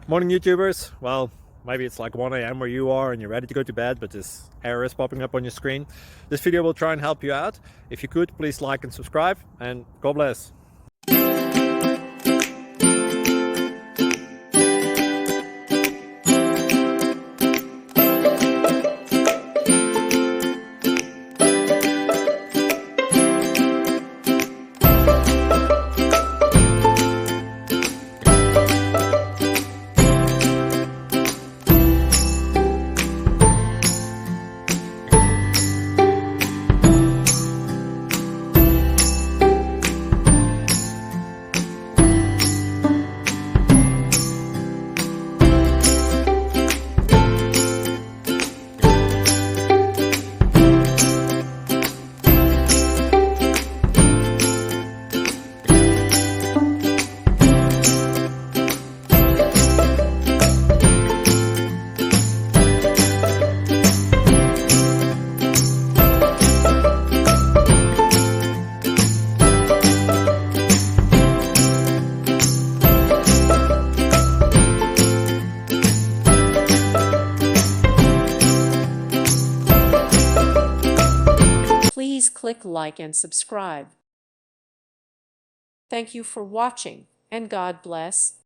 Morning YouTubers. Well, maybe it's like 1 a.m. where you are and you're ready to go to bed, but this error is popping up on your screen. This video will try and help you out. If you could, please like and subscribe, and God bless. Please click like and subscribe. Thank you for watching, and God bless.